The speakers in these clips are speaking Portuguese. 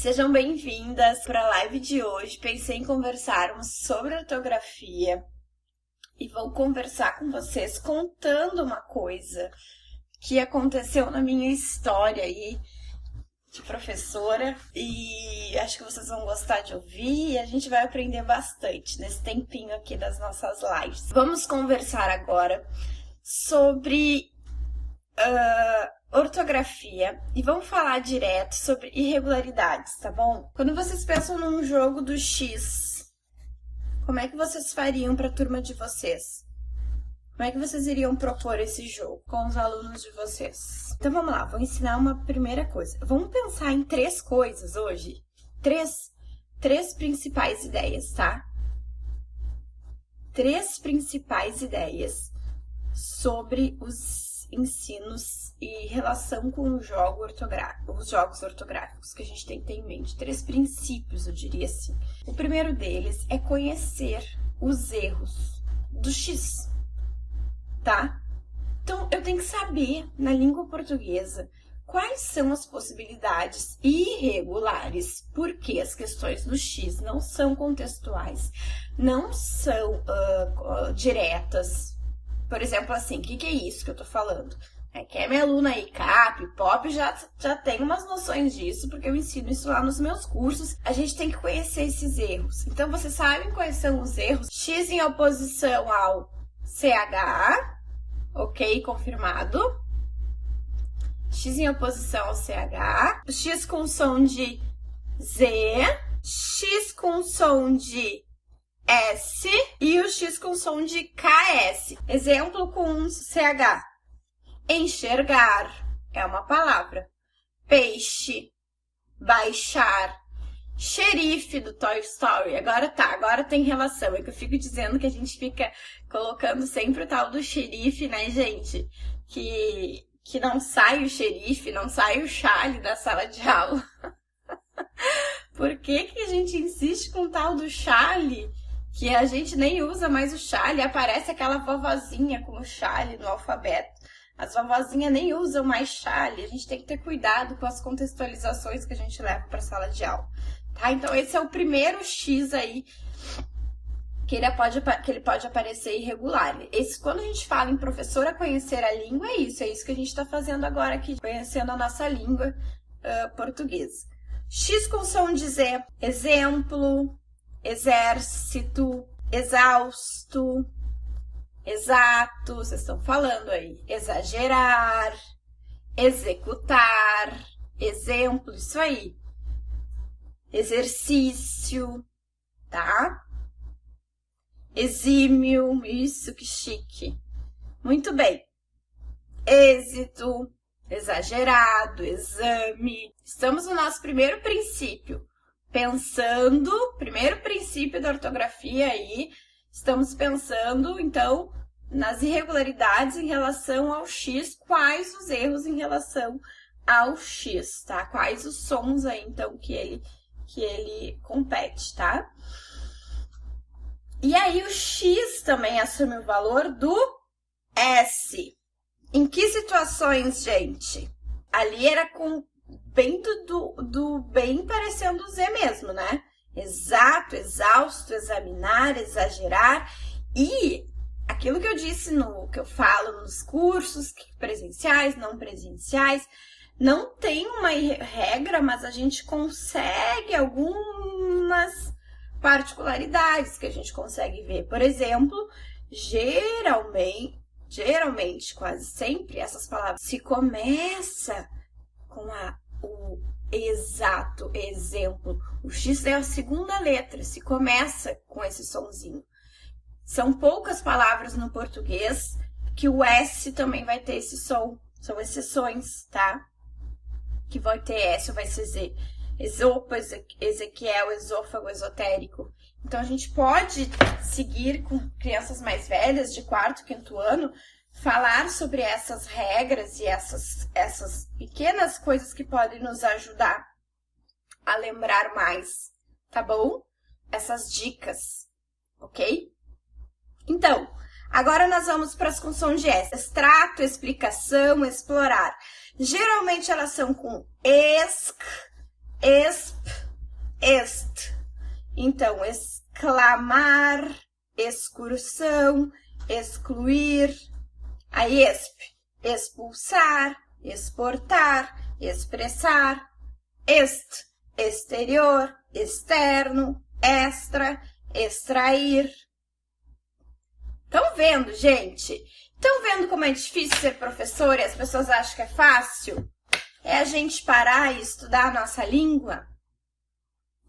Sejam bem-vindas para a live de hoje. Pensei em conversarmos sobre ortografia e vou conversar com vocês contando uma coisa que aconteceu na minha história aí de professora e acho que vocês vão gostar de ouvir e a gente vai aprender bastante nesse tempinho aqui das nossas lives. Vamos conversar agora sobre ortografia e vamos falar direto sobre irregularidades, tá bom? Quando vocês pensam num jogo do X, como é que vocês fariam para a turma de vocês? Como é que vocês iriam propor esse jogo com os alunos de vocês? Então vamos lá, vou ensinar uma primeira coisa. Vamos pensar em três coisas hoje. Três principais ideias, tá? Três principais ideias sobre os ensinos e relação com os jogos ortográficos que a gente tem que ter em mente. Três princípios, eu diria assim. O primeiro deles é conhecer os erros do X, tá? Então, eu tenho que saber, na língua portuguesa, quais são as possibilidades irregulares, porque as questões do X não são contextuais, não são diretas. Por exemplo, assim, o que é isso que eu tô falando? Que a minha aluna aí, CAP, POP, já tem umas noções disso, porque eu ensino isso lá nos meus cursos. A gente tem que conhecer esses erros. Então, vocês sabem quais são os erros? X em oposição ao CH, ok, confirmado. X em oposição ao CH. X com som de Z. X com som de S e o X com som de KS. Exemplo com CH. Enxergar é uma palavra. Peixe, baixar, xerife do Toy Story. Agora tem relação. É que eu fico dizendo que a gente fica colocando sempre o tal do xerife, né, gente? Que não sai o xerife, não sai o Charlie da sala de aula. Por que a gente insiste com o tal do Charlie? Que a gente nem usa mais o Charlie, aparece aquela vovozinha com o Charlie no alfabeto. As vovozinhas nem usam mais Charlie, a gente tem que ter cuidado com as contextualizações que a gente leva para a sala de aula, tá? Então esse é o primeiro X aí, que ele pode aparecer irregular. Quando a gente fala em professora conhecer a língua, é isso que a gente está fazendo agora aqui, conhecendo a nossa língua portuguesa. X com som de Z, exemplo, exército, exausto, exato, vocês estão falando aí, exagerar, executar, exemplo, isso aí, exercício, tá? Exímio, isso, que chique. Muito bem. Êxito, exagerado, exame. Estamos no nosso primeiro princípio. Primeiro princípio da ortografia aí, estamos pensando, então, nas irregularidades em relação ao X, quais os erros em relação ao X, tá? Quais os sons aí, então, que ele compete, tá? E aí o X também assume o valor do S. Em que situações, gente? Ali era com bem parecendo o Z mesmo, né? Exato, exausto, examinar, exagerar. E aquilo que eu disse que eu falo nos cursos, presenciais, não presenciais, não tem uma regra, mas a gente consegue algumas particularidades que a gente consegue ver. Por exemplo, geralmente, quase sempre, essas palavras se começa com o exato, exemplo. O X é a segunda letra, se começa com esse sonzinho. São poucas palavras no português que o S também vai ter esse som. São exceções, tá? Que vai ter S ou vai ser Z. Esopo, Ezequiel, esôfago, esotérico. Então, a gente pode seguir com crianças mais velhas, de 4º, 5º ano, falar sobre essas regras e essas pequenas coisas que podem nos ajudar a lembrar mais, tá bom? Essas dicas, ok? Então, agora nós vamos para as com som de S. Extrato, explicação, explorar. Geralmente elas são com ESC, ESP, est. Então, exclamar, excursão, excluir. A exp, expulsar, exportar, expressar. Est, exterior, externo, extra, extrair. Estão vendo, gente? Estão vendo como é difícil ser professor e as pessoas acham que é fácil? É a gente parar e estudar a nossa língua?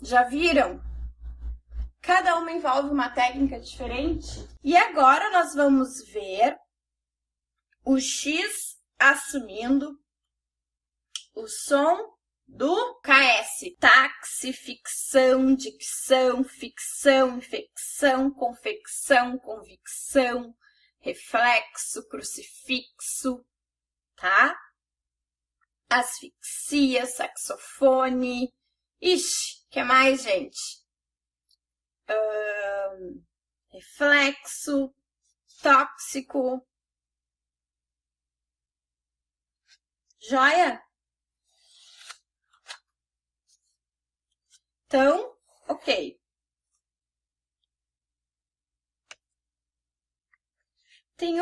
Já viram? Cada uma envolve uma técnica diferente. E agora nós vamos ver o X assumindo o som do KS. Táxi, ficção, dicção, ficção, infecção, confecção, convicção, reflexo, crucifixo, tá? Asfixia, saxofone. Ixi, que mais, gente? Reflexo, tóxico. Joia? Então, ok. Tem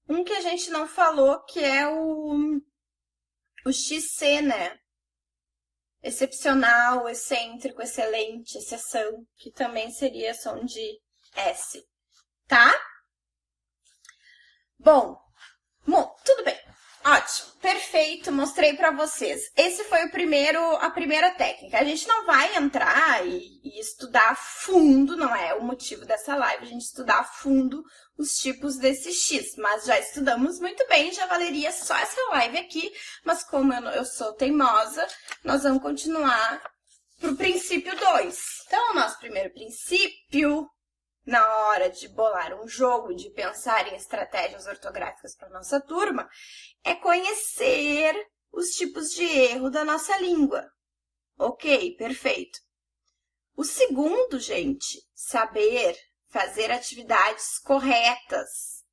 um que a gente não falou, que é o XC, né? Excepcional, excêntrico, excelente, exceção, que também seria som de S, tá? Bom, tudo bem. Ótimo, perfeito, mostrei pra vocês. Esse foi a primeira técnica. A gente não vai entrar e estudar a fundo, não é o motivo dessa live, a gente estudar a fundo os tipos desse X, mas já estudamos muito bem, já valeria só essa live aqui, mas como eu sou teimosa, nós vamos continuar pro princípio 2. Então, o nosso primeiro princípio, na hora de bolar um jogo, de pensar em estratégias ortográficas para nossa turma, é conhecer os tipos de erro da nossa língua. Ok, perfeito. O segundo, gente, saber fazer atividades corretas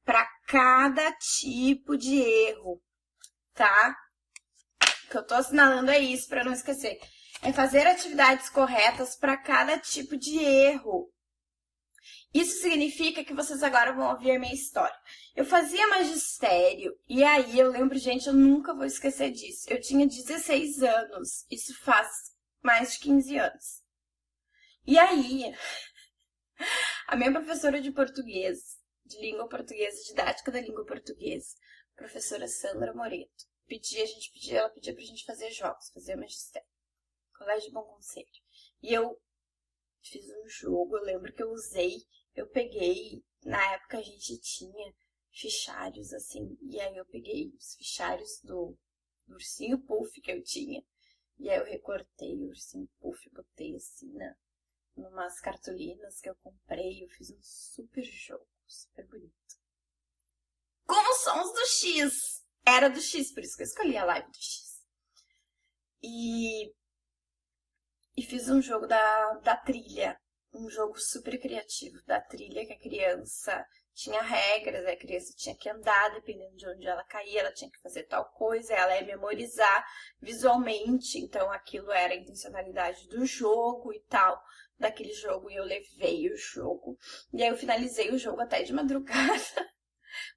para cada tipo de erro, tá? O que eu tô assinalando é isso, para não esquecer. É fazer atividades corretas para cada tipo de erro. Isso significa que vocês agora vão ouvir a minha história. Eu fazia magistério e aí eu lembro, gente, eu nunca vou esquecer disso. Eu tinha 16 anos, isso faz mais de 15 anos. E aí, a minha professora de português, de língua portuguesa, didática da língua portuguesa, professora Sandra Moreto, ela pedia pra gente fazer jogos, fazer magistério. Colégio Bom Conselho. E eu fiz um jogo, eu lembro que eu peguei, na época a gente tinha fichários, assim, e aí eu peguei os fichários do ursinho puff que eu tinha, e aí eu recortei o ursinho puff, botei assim, numas cartolinas que eu comprei, eu fiz um super jogo, super bonito. Com os sons do X! Era do X, por isso que eu escolhi a live do X. E fiz um jogo da trilha, um jogo super criativo da trilha, que a criança tinha regras, a criança tinha que andar, dependendo de onde ela caía, ela tinha que fazer tal coisa, ela ia memorizar visualmente, então aquilo era a intencionalidade do jogo e tal, daquele jogo, e eu levei o jogo, e aí eu finalizei o jogo até de madrugada,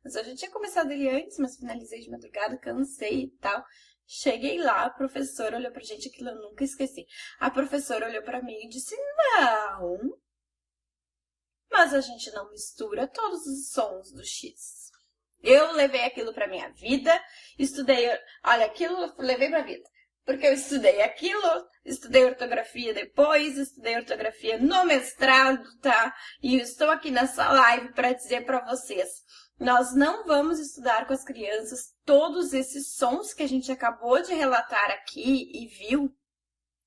mas eu já tinha começado ele antes, mas finalizei de madrugada, cansei e tal. Cheguei lá, a professora olhou pra gente, aquilo eu nunca esqueci. A professora olhou pra mim e disse, não, mas a gente não mistura todos os sons do X. Eu levei aquilo pra minha vida, estudei, olha, aquilo eu levei pra vida. Porque eu estudei aquilo, estudei ortografia depois, estudei ortografia no mestrado, tá? E eu estou aqui nessa live pra dizer pra vocês, nós não vamos estudar com as crianças todos esses sons que a gente acabou de relatar aqui e viu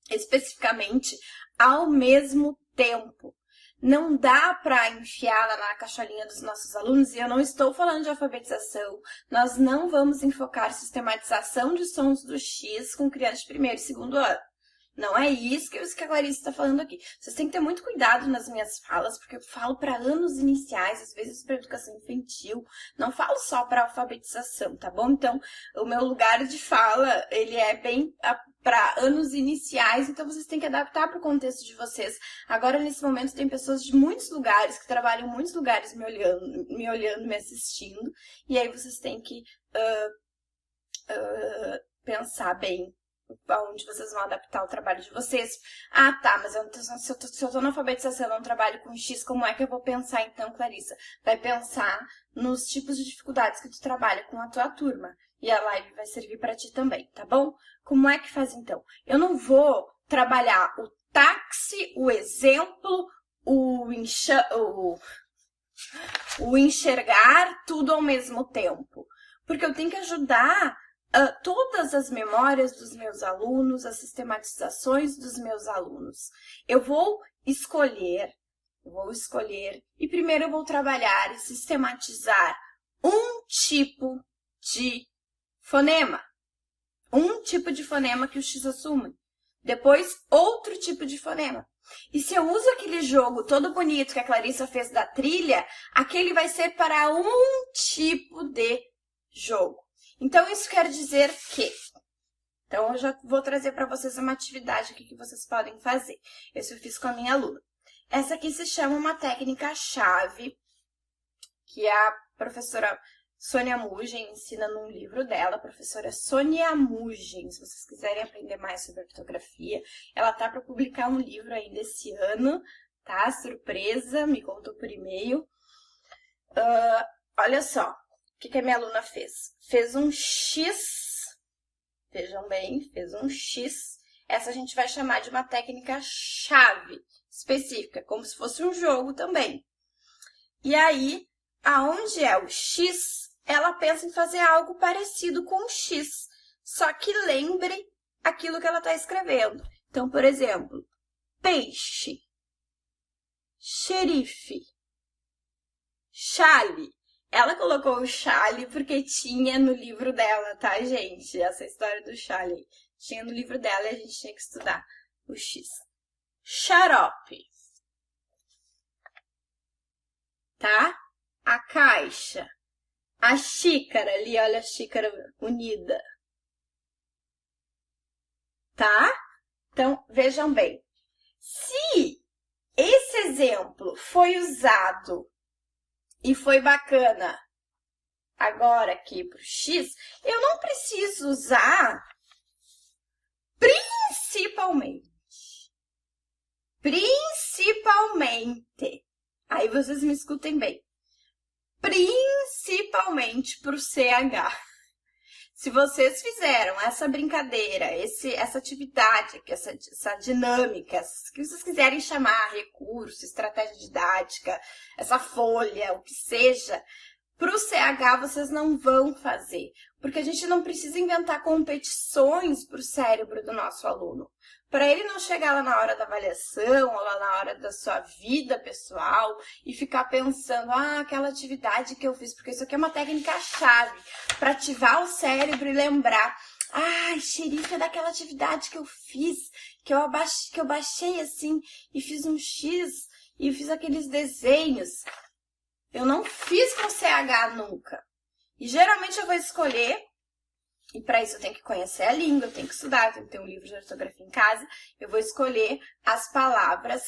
especificamente ao mesmo tempo. Não dá para enfiá-la na caixolinha dos nossos alunos, e eu não estou falando de alfabetização. Nós não vamos enfocar sistematização de sons do X com crianças de primeiro e segundo ano. Não é isso que a Clarice está falando aqui. Vocês têm que ter muito cuidado nas minhas falas, porque eu falo para anos iniciais, às vezes para educação infantil, não falo só para alfabetização, tá bom? Então, o meu lugar de fala, ele é bem para anos iniciais, então vocês têm que adaptar para o contexto de vocês. Agora, nesse momento, tem pessoas de muitos lugares, que trabalham em muitos lugares me olhando, me assistindo, e aí vocês têm que pensar bem onde vocês vão adaptar o trabalho de vocês. Ah, tá, mas se eu tô na alfabetização, eu não trabalho com X, como é que eu vou pensar então, Clarissa? Vai pensar nos tipos de dificuldades que tu trabalha com a tua turma. E a live vai servir para ti também, tá bom? Como é que faz então? Eu não vou trabalhar o táxi, o exemplo, o enxergar tudo ao mesmo tempo. Porque eu tenho que ajudar todas as memórias dos meus alunos, as sistematizações dos meus alunos. Eu vou escolher, e primeiro eu vou trabalhar e sistematizar um tipo de fonema. Um tipo de fonema que o X assume. Depois, outro tipo de fonema. E se eu uso aquele jogo todo bonito que a Clarissa fez da trilha, aquele vai ser para um tipo de jogo. Então, isso quer dizer que... Então, eu já vou trazer para vocês uma atividade aqui que vocês podem fazer. Esse eu fiz com a minha aluna. Essa aqui se chama uma técnica-chave, que a professora Sônia Mugen ensina num livro dela, a professora Sônia Mugen. Se vocês quiserem aprender mais sobre ortografia, ela tá para publicar um livro ainda esse ano, tá? Surpresa, me contou por e-mail. Olha só, o que a minha aluna fez? Fez um X, vejam bem, fez um X. Essa a gente vai chamar de uma técnica-chave específica, como se fosse um jogo também. E aí, aonde é o X, ela pensa em fazer algo parecido com o X, só que lembre aquilo que ela está escrevendo. Então, por exemplo, peixe, xerife, chale. Ela colocou o chale porque tinha no livro dela, tá, gente? Essa história do chale. Tinha no livro dela e a gente tinha que estudar o X. Xarope. Tá? A caixa. A xícara ali, olha a xícara unida. Tá? Então, vejam bem. Se esse exemplo foi usado e foi bacana agora aqui para o X, eu não preciso usar principalmente. Aí vocês me escutem bem. Principalmente para o CH. Se vocês fizeram essa brincadeira, essa atividade, essa dinâmica, que vocês quiserem chamar, recurso, estratégia didática, essa folha, o que seja, para o CH vocês não vão fazer, porque a gente não precisa inventar competições para o cérebro do nosso aluno. Para ele não chegar lá na hora da avaliação, ou lá na hora da sua vida pessoal e ficar pensando, aquela atividade que eu fiz, porque isso aqui é uma técnica-chave para ativar o cérebro e lembrar, xerife é daquela atividade que eu fiz, que eu baixei assim e fiz um X e fiz aqueles desenhos. Eu não fiz com CH nunca. E geralmente eu vou escolher, e para isso eu tenho que conhecer a língua, eu tenho que estudar, eu tenho que ter um livro de ortografia em casa, eu vou escolher as palavras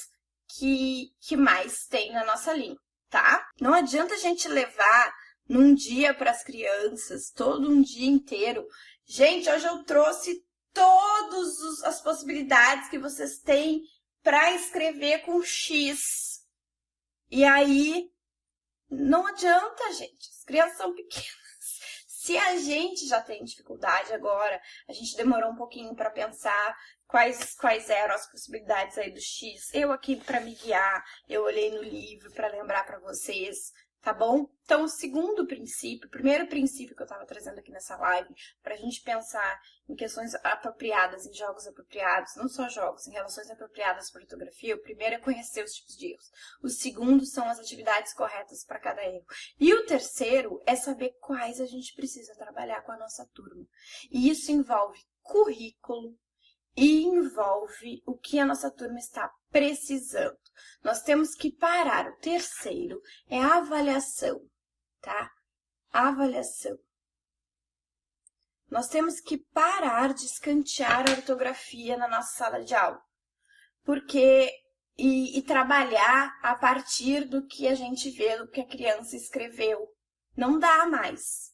que mais tem na nossa língua, tá? Não adianta a gente levar num dia para as crianças, todo um dia inteiro. Gente, hoje eu trouxe todas as possibilidades que vocês têm para escrever com X. E aí, não adianta, gente. As crianças são pequenas. Se a gente já tem dificuldade agora, a gente demorou um pouquinho para pensar quais eram as possibilidades aí do X. Eu aqui para me guiar, eu olhei no livro para lembrar para vocês, tá bom? Então, o segundo princípio, o primeiro princípio que eu estava trazendo aqui nessa live, para a gente pensar em questões apropriadas, em jogos apropriados, não só jogos, em relações apropriadas para ortografia, o primeiro é conhecer os tipos de erros. O segundo são as atividades corretas para cada erro. E o terceiro é saber quais a gente precisa trabalhar com a nossa turma. E isso envolve currículo, e envolve o que a nossa turma está precisando. Nós temos que parar. O terceiro é a avaliação, tá? Avaliação. Nós temos que parar de escantear a ortografia na nossa sala de aula. Porque e trabalhar a partir do que a gente vê, do que a criança escreveu. Não dá mais.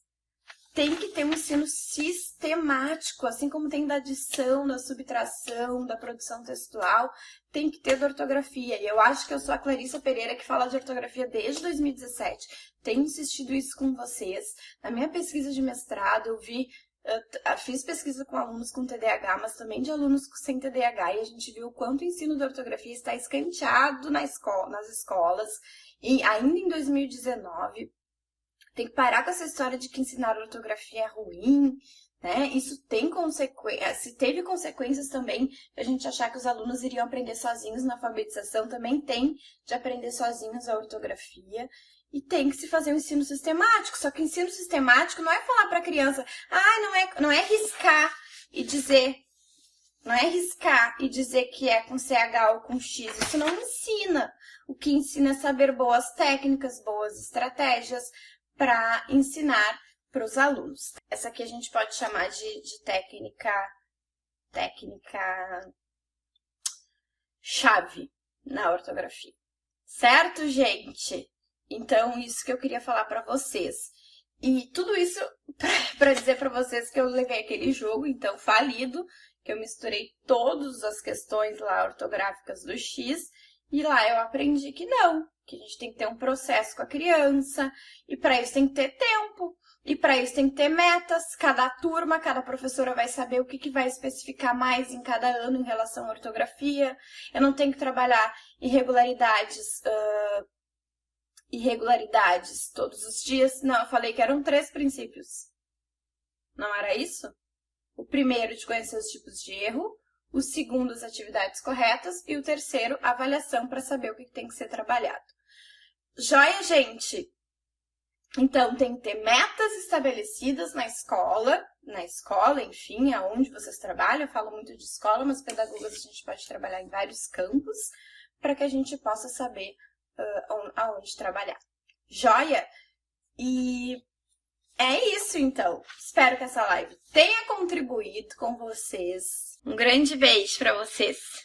Tem que ter um ensino sistemático, assim como tem da adição, da subtração, da produção textual, tem que ter da ortografia. E eu acho que eu sou a Clarissa Pereira que fala de ortografia desde 2017. Tenho insistido isso com vocês. Na minha pesquisa de mestrado, eu fiz pesquisa com alunos com TDAH, mas também de alunos sem TDAH, e a gente viu o quanto o ensino da ortografia está escanteado nas escolas. E ainda em 2019, tem que parar com essa história de que ensinar ortografia é ruim, né? Isso tem consequências, teve consequências também de a gente achar que os alunos iriam aprender sozinhos na alfabetização, também tem de aprender sozinhos a ortografia. E tem que se fazer um ensino sistemático, só que o ensino sistemático não é falar para a criança, não é riscar e dizer, que é com CH ou com X, isso não ensina. O que ensina é saber boas técnicas, boas estratégias para ensinar para os alunos. Essa aqui a gente pode chamar de técnica chave na ortografia. Certo, gente? Então, isso que eu queria falar para vocês. E tudo isso para dizer para vocês que eu levei aquele jogo, então, falido, que eu misturei todas as questões lá ortográficas do X, e lá eu aprendi que não, que a gente tem que ter um processo com a criança, e para isso tem que ter tempo, e para isso tem que ter metas. Cada turma, cada professora vai saber o que vai especificar mais em cada ano em relação à ortografia. Eu não tenho que trabalhar irregularidades todos os dias. Não, eu falei que eram 3 princípios. Não era isso? O primeiro, de conhecer os tipos de erro. O segundo, as atividades corretas. E o terceiro, a avaliação para saber o que tem que ser trabalhado. Joia, gente? Então, tem que ter metas estabelecidas na escola, enfim, aonde vocês trabalham. Eu falo muito de escola, mas pedagogas a gente pode trabalhar em vários campos para que a gente possa saber aonde trabalhar. Joia? E é isso, então. Espero que essa live tenha contribuído com vocês. Um grande beijo para vocês.